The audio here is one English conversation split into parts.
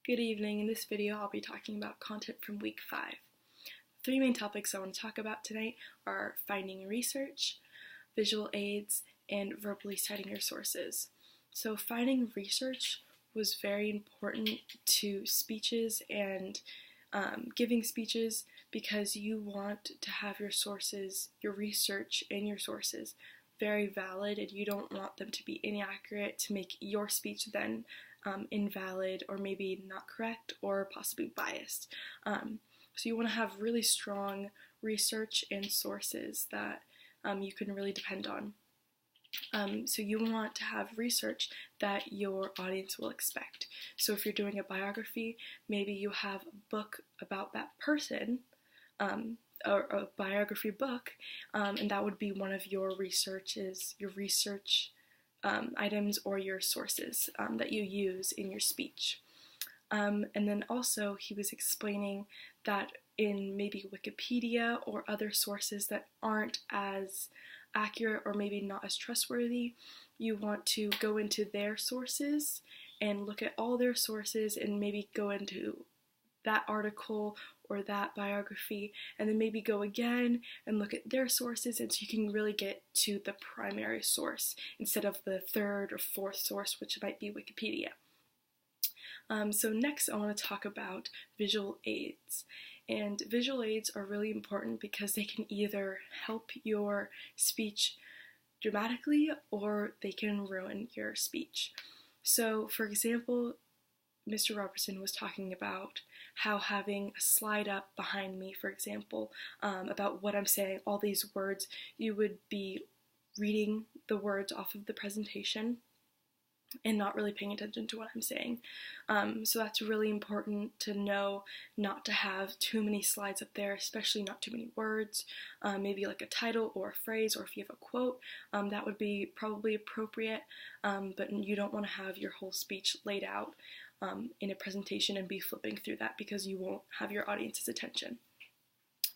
Good evening. In this video, I'll be talking about content from week 5. Three main topics I want to talk about tonight are finding research, visual aids, and verbally citing your sources. So finding research was very important to speeches and giving speeches because you want to have your sources, your research and your sources very valid, and you don't want them to be inaccurate to make your speech then invalid or maybe not correct or possibly biased. So you want to have really strong research and sources that you can really depend on. So you want to have research that your audience will expect. So if you're doing a biography, maybe you have a book about that person, or a biography book, and that would be one of your research items or your sources that you use in your speech. And then also he was explaining that in maybe Wikipedia or other sources that aren't as accurate or maybe not as trustworthy, you want to go into their sources and look at all their sources and maybe go into that article or that biography, and then maybe go again and look at their sources, and so you can really get to the primary source instead of the third or fourth source, which might be Wikipedia. So next I want to talk about visual aids. And visual aids are really important because they can either help your speech dramatically or they can ruin your speech. So for example, Mr. Robertson was talking about how having a slide up behind me, for example, about what I'm saying, all these words, you would be reading the words off of the presentation and not really paying attention to what I'm saying. So that's really important to know, not to have too many slides up there, especially not too many words, maybe like a title or a phrase, or if you have a quote, that would be probably appropriate, but you don't want to have your whole speech laid out in a presentation and be flipping through that because you won't have your audience's attention.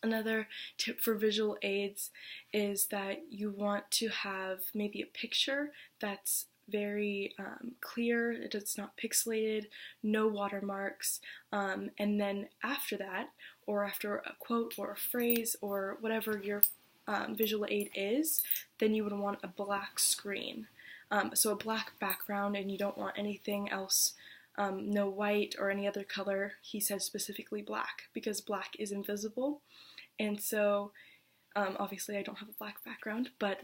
Another tip for visual aids is that you want to have maybe a picture that's very clear, it's not pixelated, no watermarks, and then after that, or after a quote or a phrase or whatever your visual aid is, then you would want a black screen. So a black background, and you don't want anything else, no white or any other color. He said specifically black because black is invisible, and so obviously I don't have a black background, but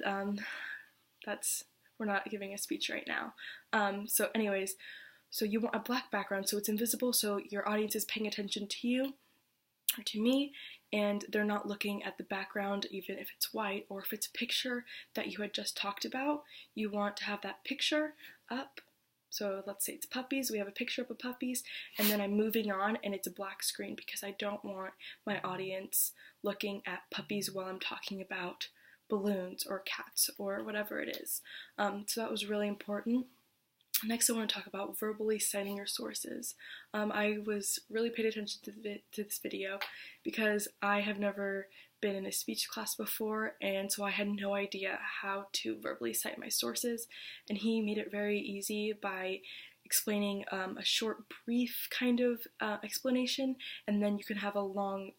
we're not giving a speech right now. So anyways, so you want a black background so it's invisible, so your audience is paying attention to you or to me, and they're not looking at the background even if it's white, or if it's a picture that you had just talked about, you want to have that picture up. So let's say it's puppies, we have a picture up of puppies, and then I'm moving on and it's a black screen because I don't want my audience looking at puppies while I'm talking about balloons or cats or whatever it is. So that was really important. Next I want to talk about verbally citing your sources. I was really paid attention to this video because I have never been in a speech class before, and so I had no idea how to verbally cite my sources, and he made it very easy by explaining a short, brief kind of explanation, and then you can have a long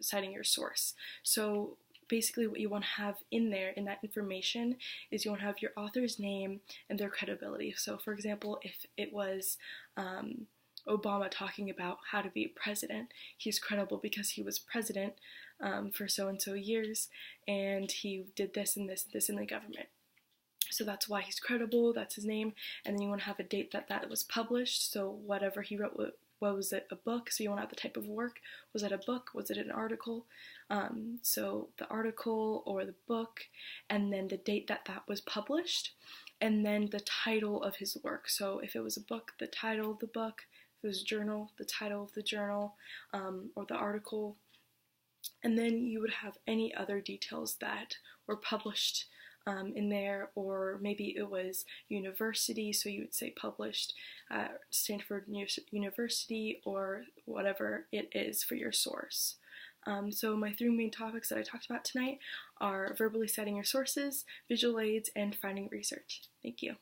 citing your source. So basically what you want to have in there, in that information, is you want to have your author's name and their credibility. So for example, if it was Obama talking about how to be president, he's credible because he was president for so-and-so years, and he did this and this in the government. So that's why he's credible, that's his name, and then you want to have a date that was published, so whatever he wrote, what was it, a book? So you want to have the type of work. Was it a book? Was it an article? So the article or the book, and then the date that was published, and then the title of his work. So if it was a book, the title of the book. If it was a journal, the title of the journal, or the article. And then you would have any other details that were published in there, or maybe it was university, so you would say published at Stanford University, or whatever it is for your source. So my three main topics that I talked about tonight are verbally citing your sources, visual aids, and finding research. Thank you.